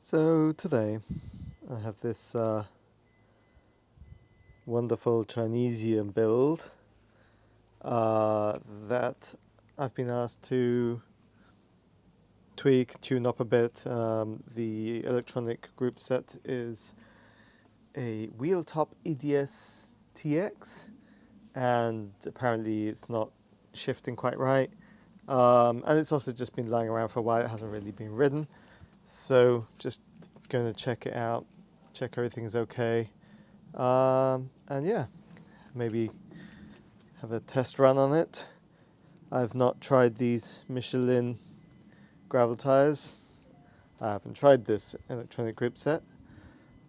So today I have this wonderful Chinesian build that I've been asked to tweak, tune up a bit. The electronic group set is a Wheeltop EDS TX, and apparently it's not shifting quite right. And it's also just been lying around for a while, it hasn't really been ridden. So just going to check it out, check everything's okay. And yeah, maybe have a test run on it. I've not tried these Michelin gravel tires. I haven't tried this electronic grip set,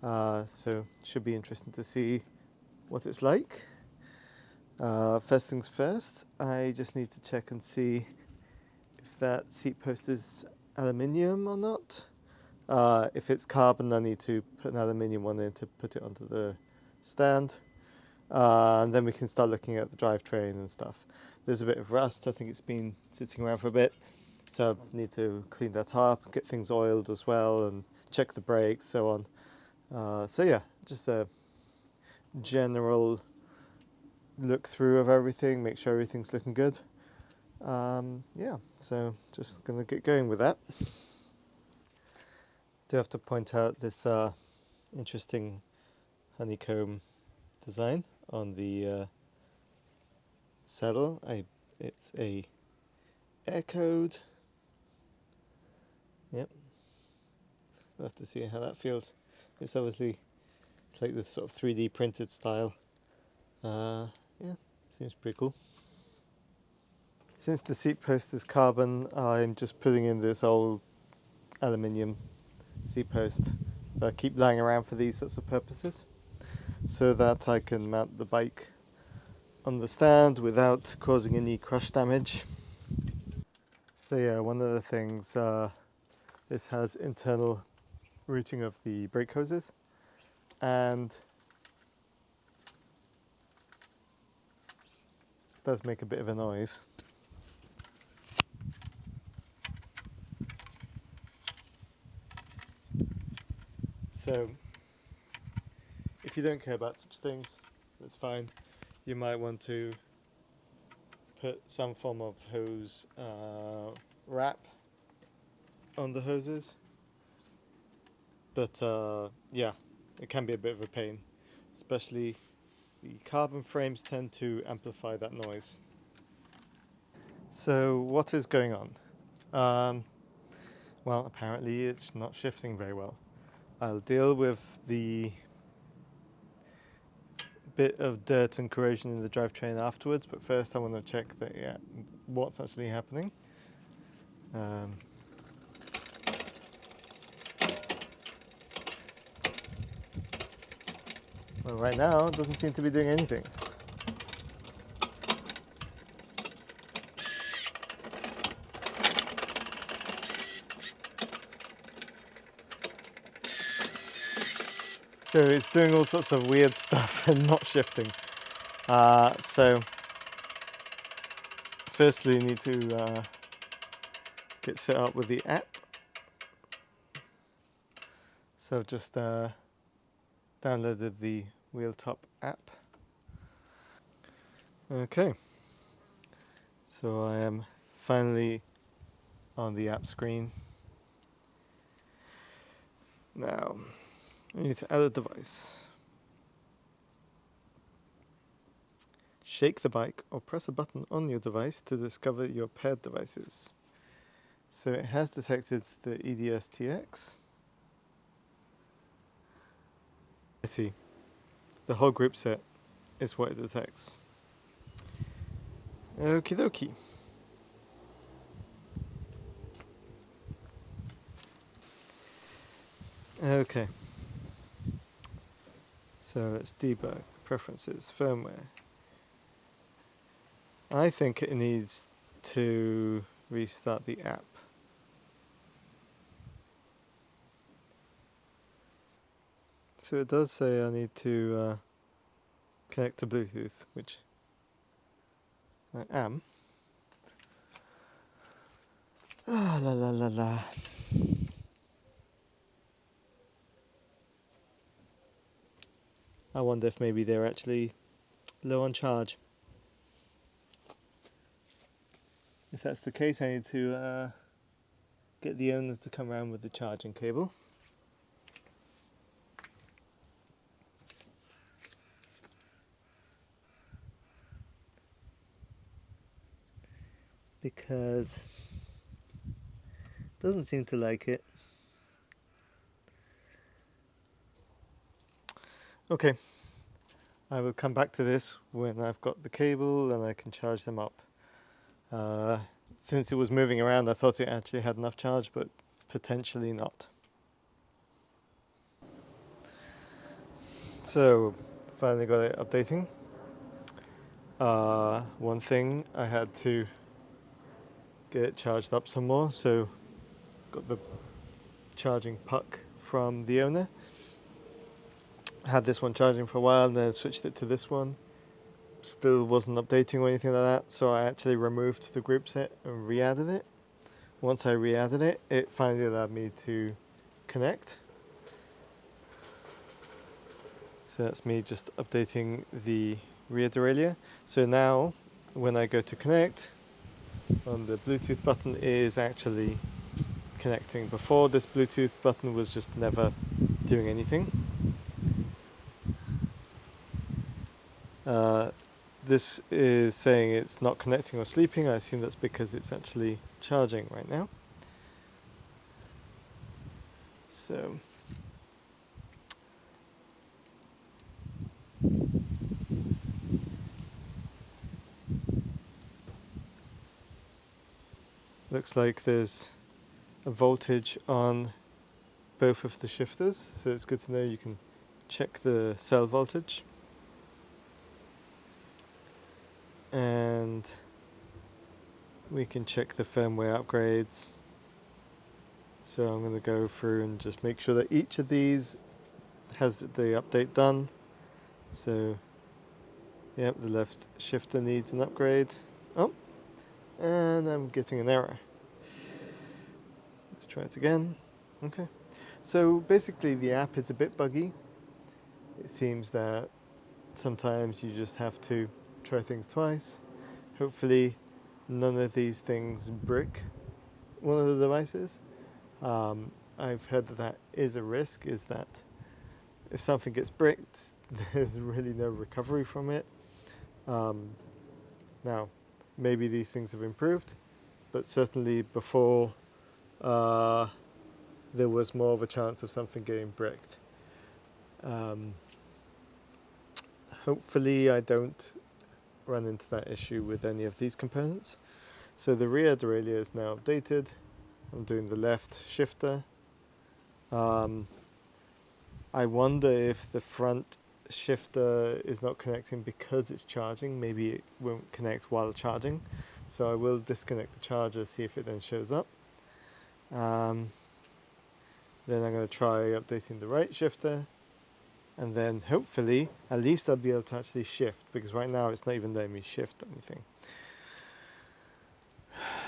so it should be interesting to see what it's like. First things first, I just need to check and see if that seat post is aluminium or not. If it's carbon, I need to put an aluminium one in to put it onto the stand. And then we can start looking at the drivetrain and stuff. There's a bit of rust, I think it's been sitting around for a bit, so I need to clean that up, get things oiled as well, and check the brakes, so on. So yeah, just a general look through of everything, make sure everything's looking good. Yeah, so just gonna get going with that. Do have to point out this interesting honeycomb design on the saddle. It's a air code. Yep. We'll have to see how that feels. It's obviously like this sort of 3D printed style. Yeah, seems pretty cool. Since the seat post is carbon, I'm just putting in this old aluminium seat post that I keep lying around for these sorts of purposes, so that I can mount the bike on the stand without causing any crush damage. So yeah, one of the things, this has internal routing of the brake hoses, and does make a bit of a noise. So if you don't care about such things, that's fine. You might want to put some form of hose wrap on the hoses, but yeah, it can be a bit of a pain, especially the carbon frames tend to amplify that noise. So what is going on? Well, apparently it's not shifting very well. I'll deal with the bit of dirt and corrosion in the drivetrain afterwards, but first I want to check that, yeah, what's actually happening. Well, right now it doesn't seem to be doing anything. So it's doing all sorts of weird stuff and not shifting. So firstly, you need to get set up with the app. So I've just downloaded the Wheeltop app. Okay, so I am finally on the app screen. Now, I need to add a device. Shake the bike or press a button on your device to discover your paired devices. So it has detected the EDS TX. I see. The whole group set is what it detects. Okie dokie. Okay. So let's debug. Preferences. Firmware. I think it needs to restart the app. So it does say I need to connect to Bluetooth, which I am. Ah, la la la la. I wonder if maybe they're actually low on charge. If that's the case, I need to get the owner to come around with the charging cable. Because it doesn't seem to like it. Okay, I will come back to this when I've got the cable and I can charge them up. Since it was moving around, I thought it actually had enough charge, but potentially not. So, finally got it updating. One thing, I had to get it charged up some more, so got the charging puck from the owner. Had this one charging for a while and then switched it to this one. Still wasn't updating or anything like that, so I actually removed the group set and re-added it. Once I re-added it, it finally allowed me to connect. So that's me just updating the rear derailleur. So now when I go to connect, the Bluetooth button is actually connecting. Before, this Bluetooth button was just never doing anything. This is saying it's not connecting or sleeping. I assume that's because it's actually charging right now. So looks like there's a voltage on both of the shifters, so it's good to know you can check the cell voltage. And we can check the firmware upgrades. So I'm going to go through and just make sure that each of these has the update done. So, yep, the left shifter needs an upgrade. Oh, and I'm getting an error. Let's try it again. Okay. So basically the app is a bit buggy. It seems that sometimes you just have to try things twice. Hopefully none of these things brick one of the devices. I've heard that that is a risk, is that if something gets bricked, there's really no recovery from it. Now, maybe these things have improved, but certainly before there was more of a chance of something getting bricked. Hopefully I don't run into that issue with any of these components. So the rear derailleur is now updated. I'm doing the left shifter. I wonder if the front shifter is not connecting because it's charging. Maybe it won't connect while charging. So I will disconnect the charger, see if it then shows up. Then I'm going to try updating the right shifter. And then hopefully, at least I'll be able to actually shift, because right now it's not even letting me shift anything.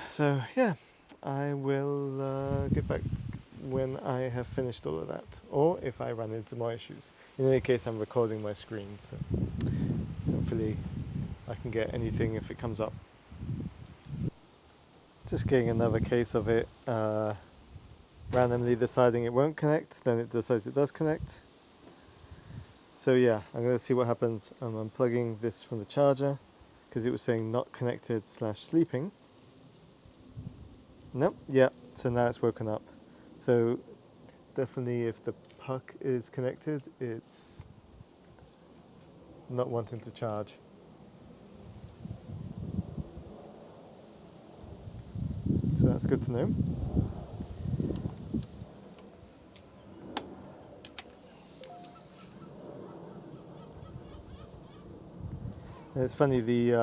So yeah, I will get back when I have finished all of that, or if I run into more issues. In any case, I'm recording my screen, so hopefully I can get anything if it comes up. Just getting another case of it randomly deciding it won't connect, then it decides it does connect. So yeah, I'm going to see what happens. I'm unplugging this from the charger because it was saying not connected / sleeping. Nope, yeah, so now it's woken up. So definitely if the puck is connected, it's not wanting to charge. So that's good to know. And it's funny, the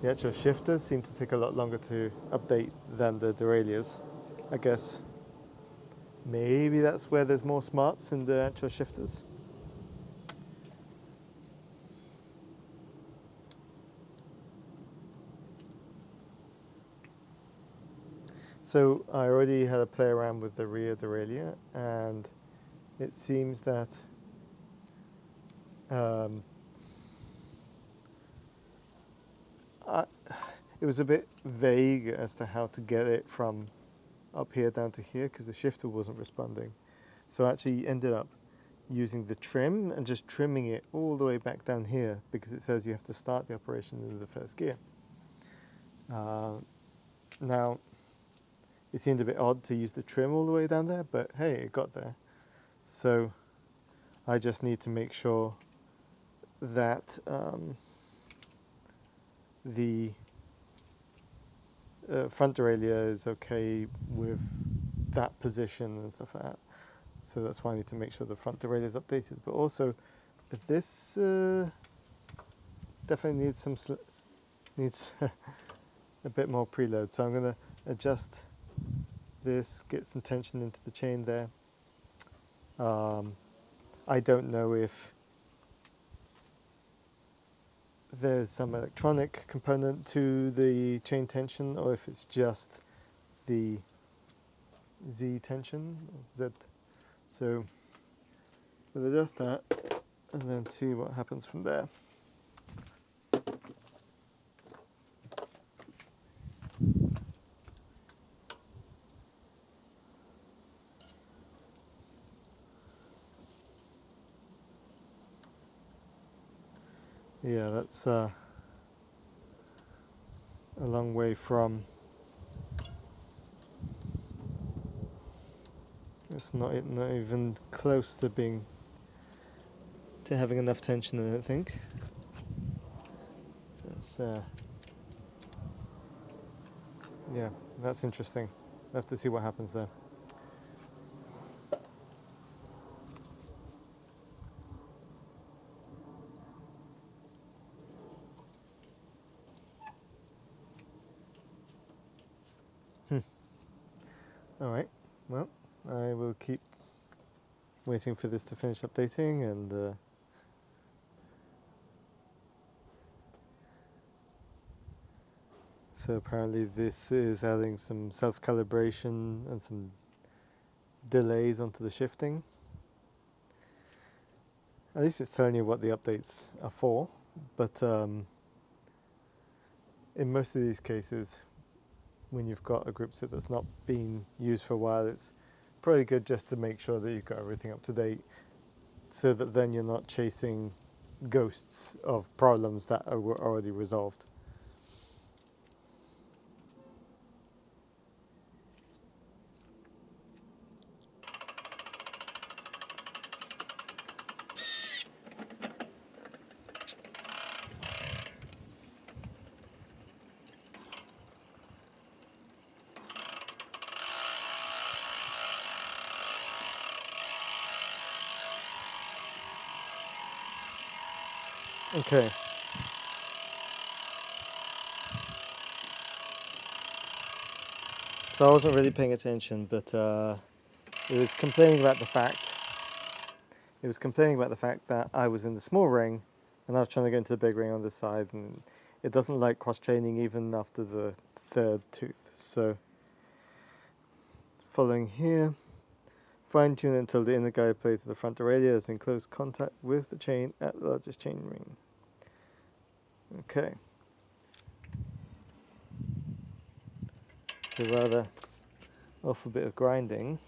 actual shifters seem to take a lot longer to update than the derailleurs. I guess maybe that's where there's more smarts in the actual shifters. So I already had a play around with the rear derailleur, and it seems that Um, it was a bit vague as to how to get it from up here down to here because the shifter wasn't responding. So I actually ended up using the trim and just trimming it all the way back down here because it says you have to start the operation in the first gear. Now, it seemed a bit odd to use the trim all the way down there, but hey, it got there. So I just need to make sure that the front derailleur is okay with that position and stuff like that. So that's why I need to make sure the front derailleur is updated. But also, this definitely needs a bit more preload. So I'm going to adjust this, get some tension into the chain there. I don't know if there's some electronic component to the chain tension or if it's just the Z tension, Z. So we'll adjust that and then see what happens from there. Yeah, that's a long way from. It's not even close to having enough tension, I don't think. That's yeah, that's interesting. We'll have to see what happens there. All right. Well, I will keep waiting for this to finish updating and. So apparently this is adding some self-calibration and some delays onto the shifting. At least it's telling you what the updates are for, but in most of these cases, when you've got a group set that's not been used for a while, it's probably good just to make sure that you've got everything up to date so that then you're not chasing ghosts of problems that are already resolved. Okay. So I wasn't really paying attention, but it was complaining about the fact that I was in the small ring and I was trying to get into the big ring on this side, and it doesn't like cross-chaining even after the third tooth. So following here, fine-tune until the inner guide plate of the front derailleur is in close contact with the chain at the largest chain ring. Okay. So rather awful bit of grinding.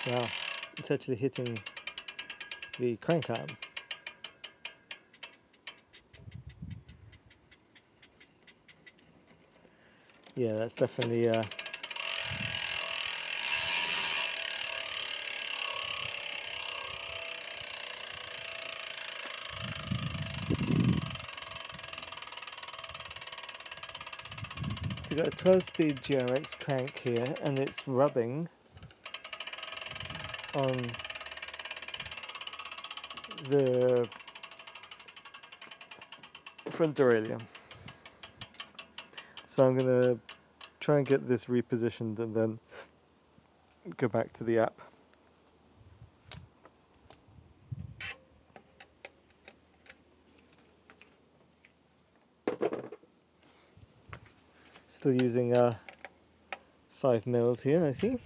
Wow, it's actually hitting the crank arm. Yeah, that's definitely so you've got a 12-speed GRX crank here, and it's rubbing on the front derailleur. So I'm going to try and get this repositioned and then go back to the app. Still using 5 mils here, I see.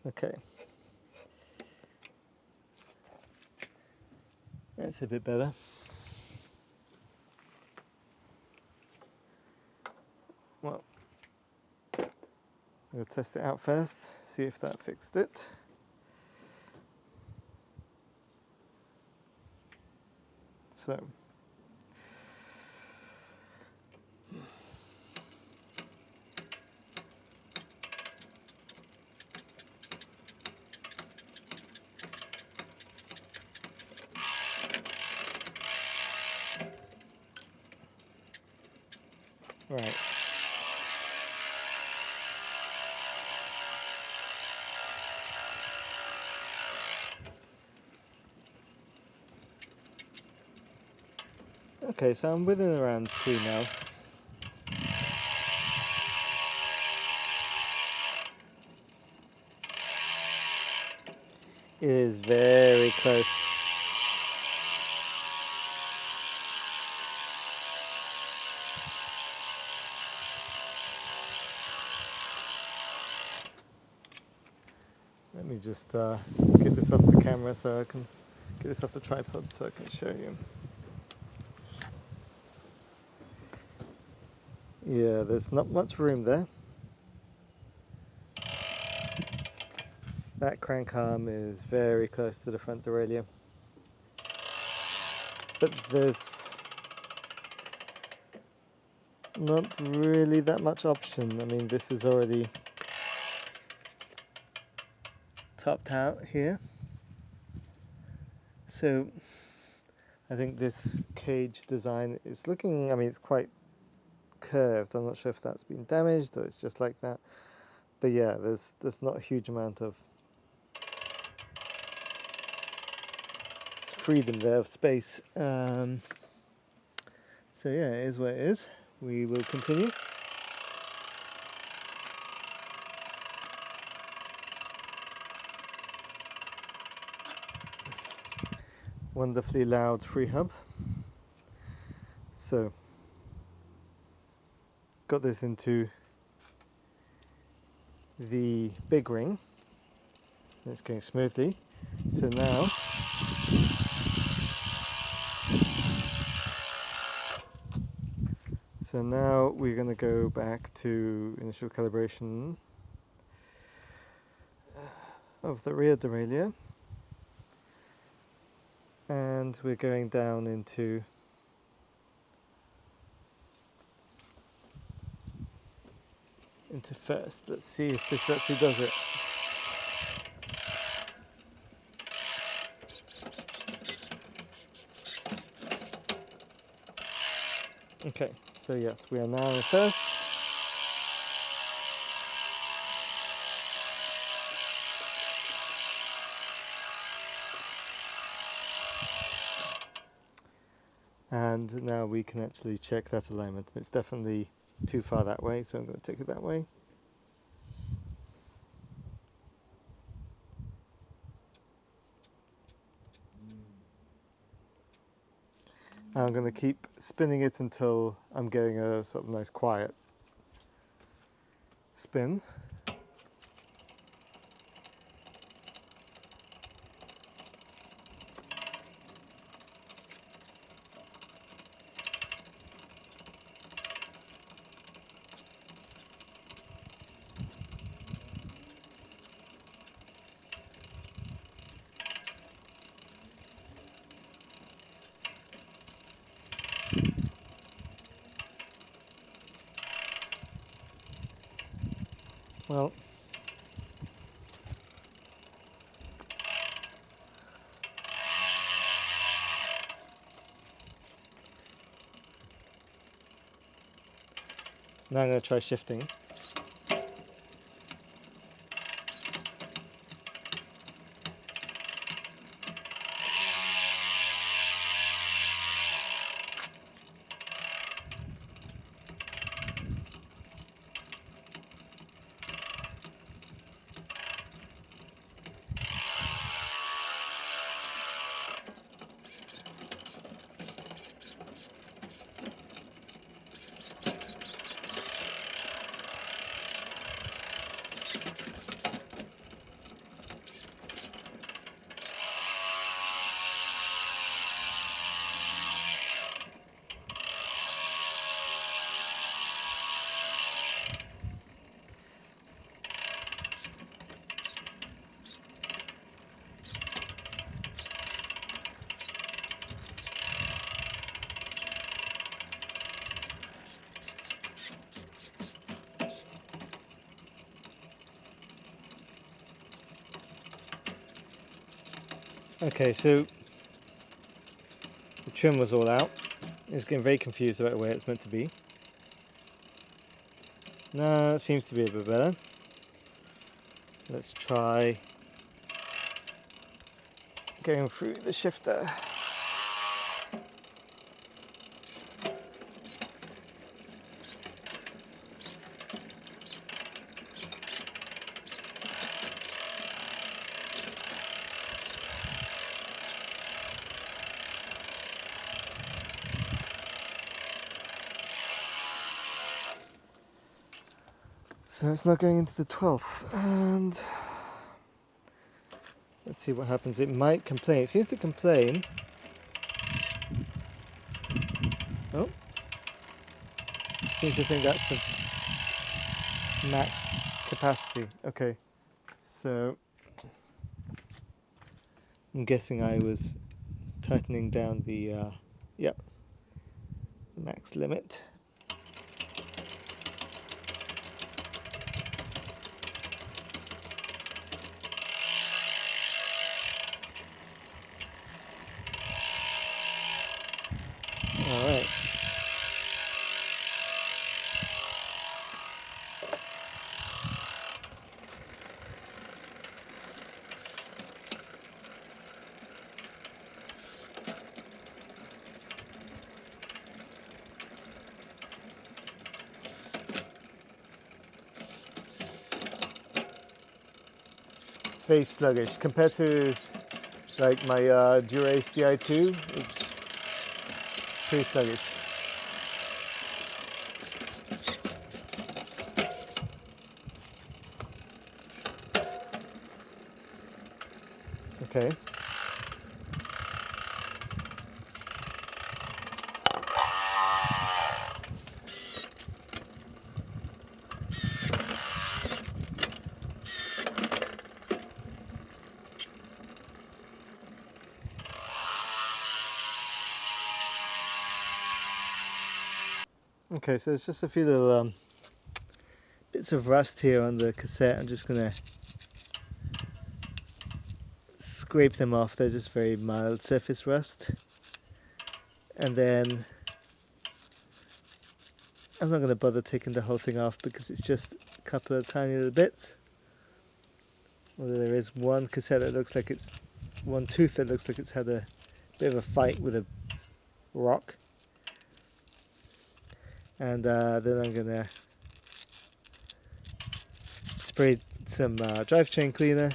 Okay. That's a bit better. Well, we'll test it out first, see if that fixed it. So, right. Okay, so I'm within around 3 now. It is very close. Let me just get this off the camera so I can get this off the tripod so I can show you. Yeah, there's not much room there. That crank arm is very close to the front derailleur. But there's not really that much option. I mean, this is already topped out here. So I think this cage design is looking, I mean, it's quite curved. I'm not sure if that's been damaged or it's just like that. But yeah, there's not a huge amount of freedom there of space. So yeah, it is what it is. We will continue. Wonderfully loud free hub. So got this into the big ring. It's going smoothly. So now we're going to go back to initial calibration of the rear derailleur, and we're going down into first. Let's see if this actually does it. Okay, so yes, we are now in first. And now we can actually check that alignment. It's definitely too far that way, so I'm going to take it that way. I'm going to keep spinning it until I'm getting a sort of nice quiet spin. Well, Now I'm going to try shifting. Okay, so the trim was all out. I was getting very confused about where it's meant to be. Now it seems to be a bit better. Let's try going through the shifter. So it's not going into the 12th, and let's see what happens. It might complain. It seems to complain. Oh, seems to think that's the max capacity. Okay, so I'm guessing I was tightening down the max limit. All right. It's very sluggish compared to like my Durace Di2. It's pretty sluggish. Okay. Okay, so there's just a few little bits of rust here on the cassette. I'm just gonna scrape them off. They're just very mild surface rust. And then I'm not gonna bother taking the whole thing off because it's just a couple of tiny little bits. Although there is one cassette that looks like one tooth that looks like it's had a bit of a fight with a rock. And then I'm gonna spray some drivetrain cleaner.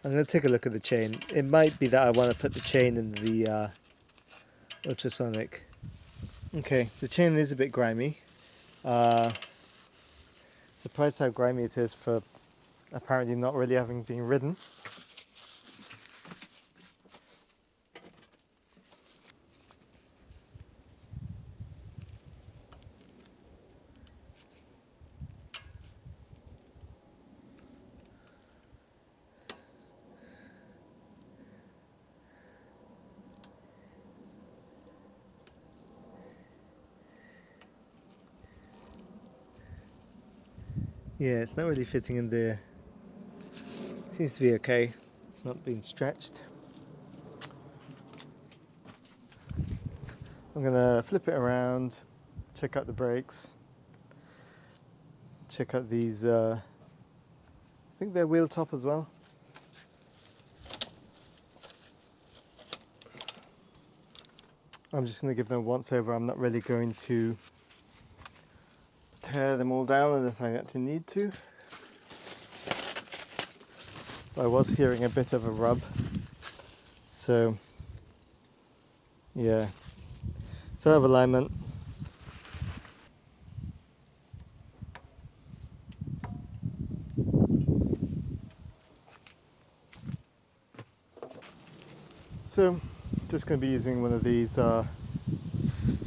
I'm going to take a look at the chain. It might be that I want to put the chain in the ultrasonic. Okay, the chain is a bit grimy. Surprised how grimy it is for apparently not really having been ridden. Yeah, it's not really fitting in there. Seems to be okay. It's not been stretched. I'm gonna flip it around, check out the brakes, check out these, I think they're wheel top as well. I'm just going to give them a once over. I'm not really going to tear them all down unless I actually need to. I was hearing a bit of a rub, so yeah, so I have alignment. So just going to be using one of these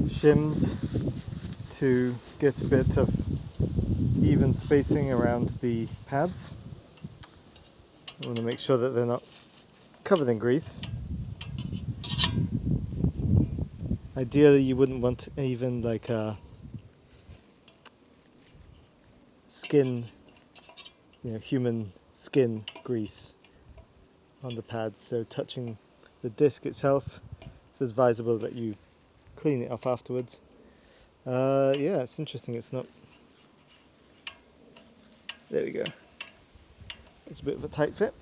shims to get a bit of even spacing around the pads. I want to make sure that they're not covered in grease. Ideally you wouldn't want even like a skin, human skin grease on the pads, so touching the disc itself, it's advisable that you clean it off afterwards. Yeah, it's interesting, it's not... There we go. It's a bit of a tight fit.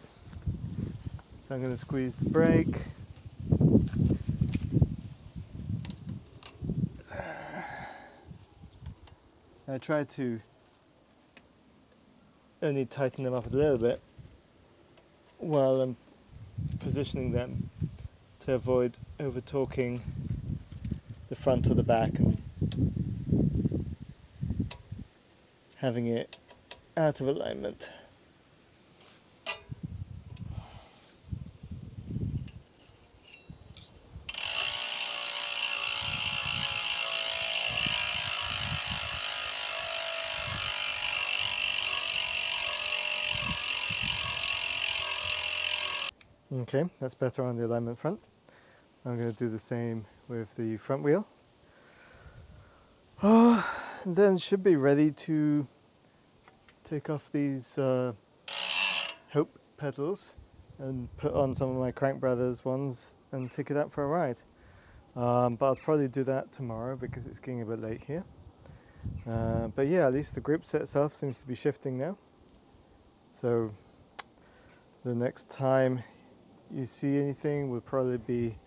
So I'm going to squeeze the brake. I try to only tighten them up a little bit while I'm positioning them to avoid over torquing the front or the back and having it out of alignment. Okay, that's better on the alignment front. I'm going to do the same with the front wheel. And then should be ready to take off these Hope pedals and put on some of my Crank Brothers ones and take it out for a ride. But I'll probably do that tomorrow because it's getting a bit late here. But yeah, at least the group set itself seems to be shifting now. So the next time you see anything will probably be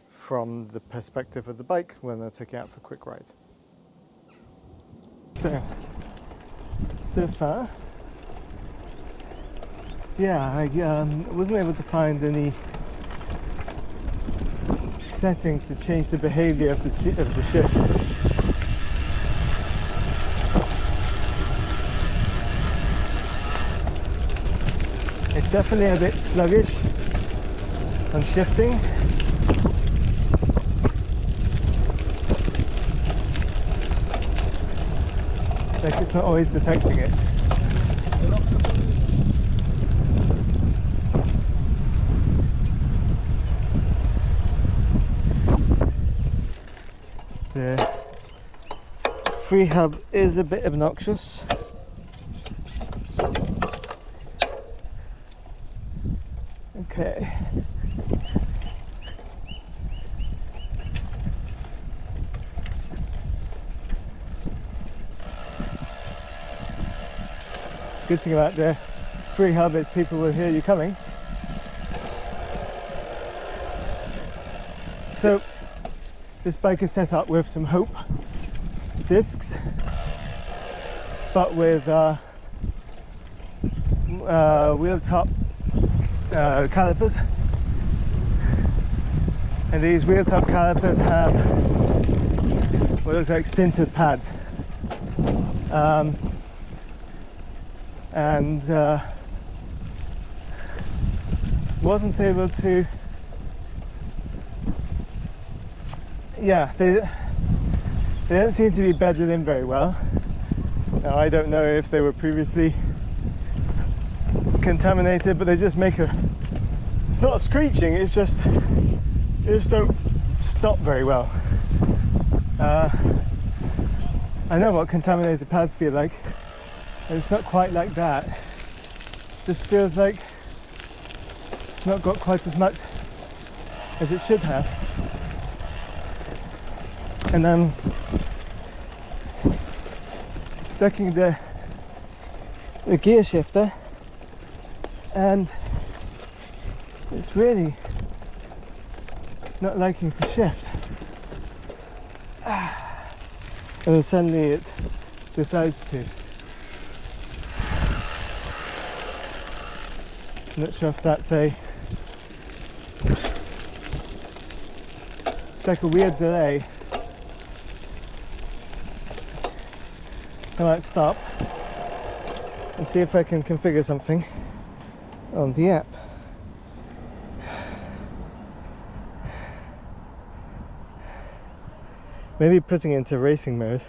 from the perspective of the bike when I take it out for a quick ride. So far, yeah, I wasn't able to find any settings to change the behavior of the shift. It's definitely a bit sluggish on shifting. Like it's not always detecting it. The free hub is a bit obnoxious. Okay. Good thing about the free hub is people will hear you coming. So this bike is set up with some Hope discs, but with Wheeltop calipers. And these Wheeltop calipers have what looks like sintered pads. And wasn't able to, yeah, they don't seem to be bedded in very well. Now I don't know if they were previously contaminated, but they just make it's not screeching, it's just, they just don't stop very well. I know what contaminated pads feel like. It's not quite like that. It just feels like it's not got quite as much as it should have. And I'm checking the gear shifter, and it's really not liking to shift. And then suddenly it decides to. I'm not sure if that's it's like a weird delay. I might stop and see if I can configure something on the app. Maybe putting it into racing mode.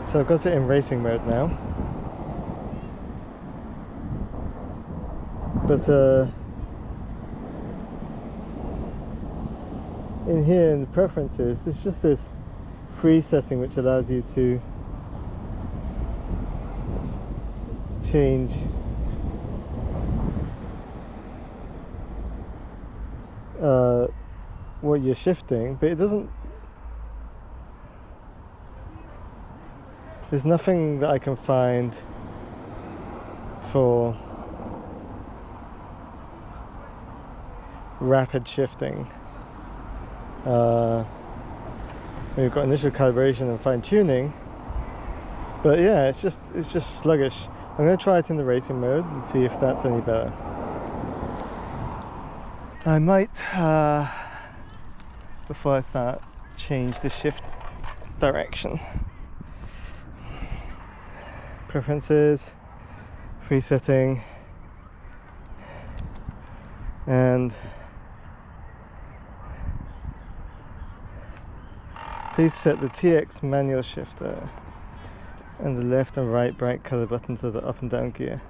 So I've got it in racing mode now. But in here in the preferences, there's just this free setting which allows you to change what you're shifting, but it doesn't. There's nothing that I can find for rapid shifting. We've got initial calibration and fine tuning, but yeah, it's just sluggish. I'm going to try it in the racing mode and see if that's any better. I might, before I start, change the shift direction. Preferences, free setting, and please set the TX manual shifter and the left and right bright color buttons of the up and down gear.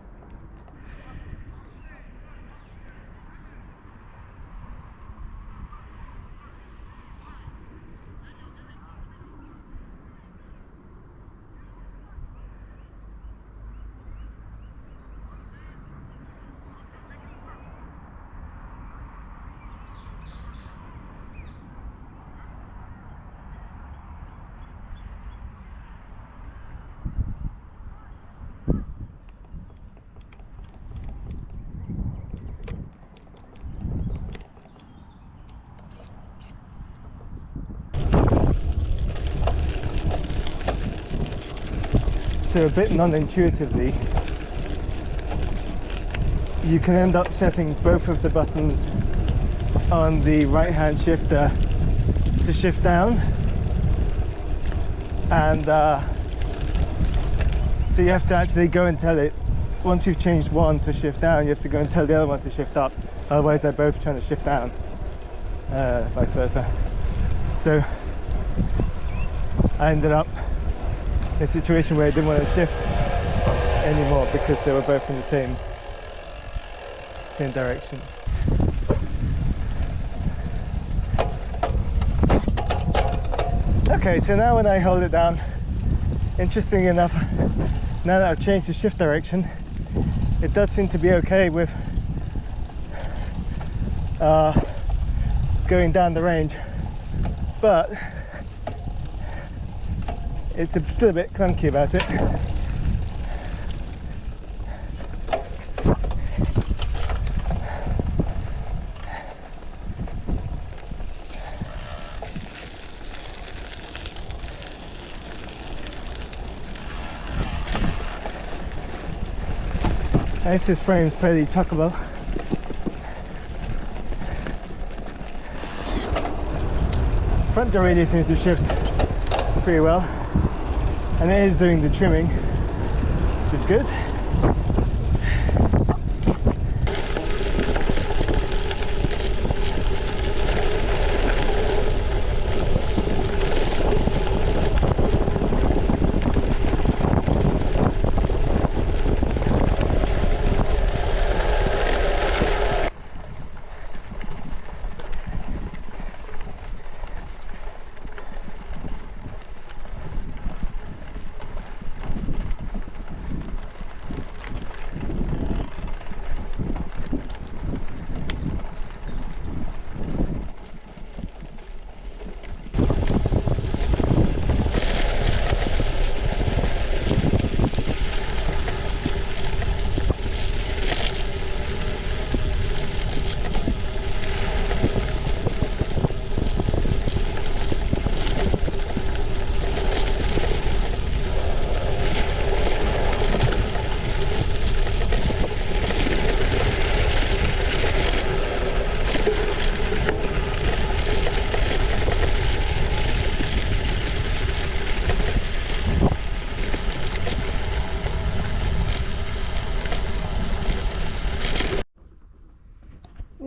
So a bit non-intuitively, you can end up setting both of the buttons on the right hand shifter to shift down, and so you have to actually go and tell it, once you've changed one to shift down, you have to go and tell the other one to shift up, otherwise they're both trying to shift down, vice versa. So I ended up in a situation where I didn't want to shift anymore because they were both in the same direction. Okay, so now when I hold it down, interestingly enough, now that I've changed the shift direction, it does seem to be okay with going down the range, but it's still a bit clunky about it. This frame's fairly tuckable. Front derailleur seems to shift pretty well, and it is doing the trimming, which is good.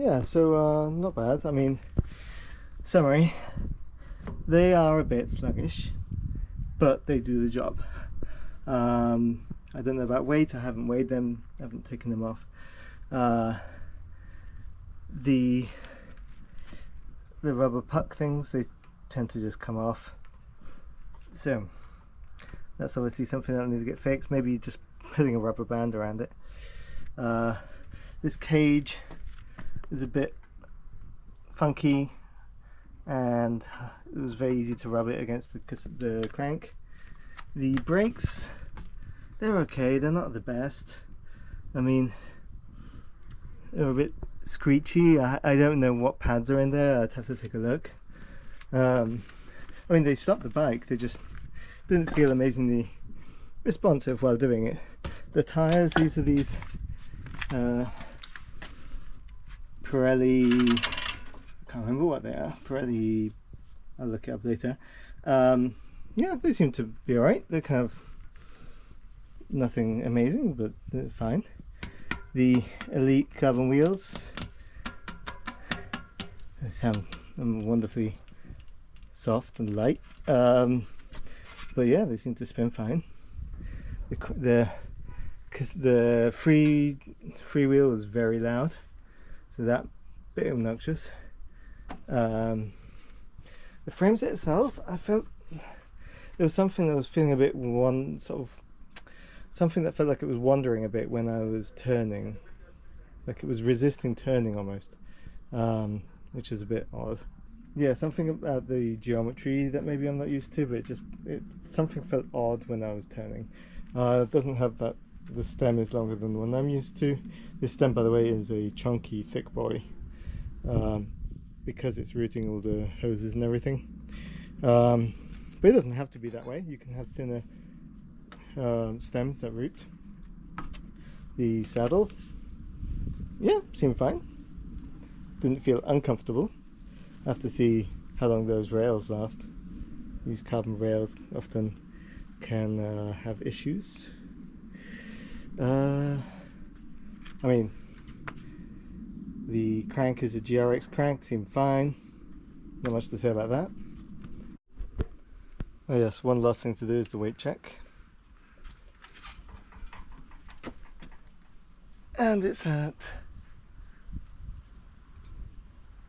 yeah, so not bad. I mean, summary, they are a bit sluggish, but they do the job. I don't know about weight, I haven't weighed them, I haven't taken them off. The rubber puck things, they tend to just come off. So that's obviously something that needs to get fixed, maybe just putting a rubber band around it. This cage is a bit funky, and it was very easy to rub it against the crank. The brakes, they're okay, they're not the best. I mean, they're a bit screechy. I don't know what pads are in there, I'd have to take a look. I mean, they stopped the bike, they just didn't feel amazingly responsive while doing it. The tyres, these are these Pirelli, I can't remember what they are, Pirelli, I'll look it up later. Yeah, they seem to be alright, they're kind of nothing amazing, but they're fine. The Elite carbon wheels, they sound wonderfully soft and light, but yeah, they seem to spin fine. Because the free wheel was very loud, so that bit obnoxious. The frames itself, I felt there was something that was feeling a bit something that felt like it was wandering a bit when I was turning, like it was resisting turning almost, which is a bit odd. Yeah, something about the geometry that maybe I'm not used to, but something felt odd when I was turning. It doesn't have that, the stem is longer than the one I'm used to. This stem, by the way, is a chunky, thick boy, because it's routing all the hoses and everything. But it doesn't have to be that way. You can have thinner stems that route. The saddle, yeah, seemed fine. Didn't feel uncomfortable. I have to see how long those rails last. These carbon rails often can have issues. I mean, the crank is a GRX crank, seemed fine. Not much to say about that. Oh yes, one last thing to do is the weight check. And it's at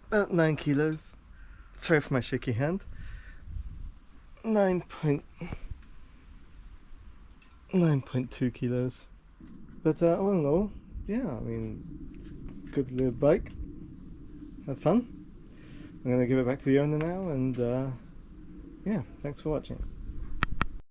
about 9 kilos. Sorry for my shaky hand. 9.2 kilos. But all in all, yeah, I mean, it's a good little bike. Had fun. I'm going to give it back to the owner now, and yeah, thanks for watching.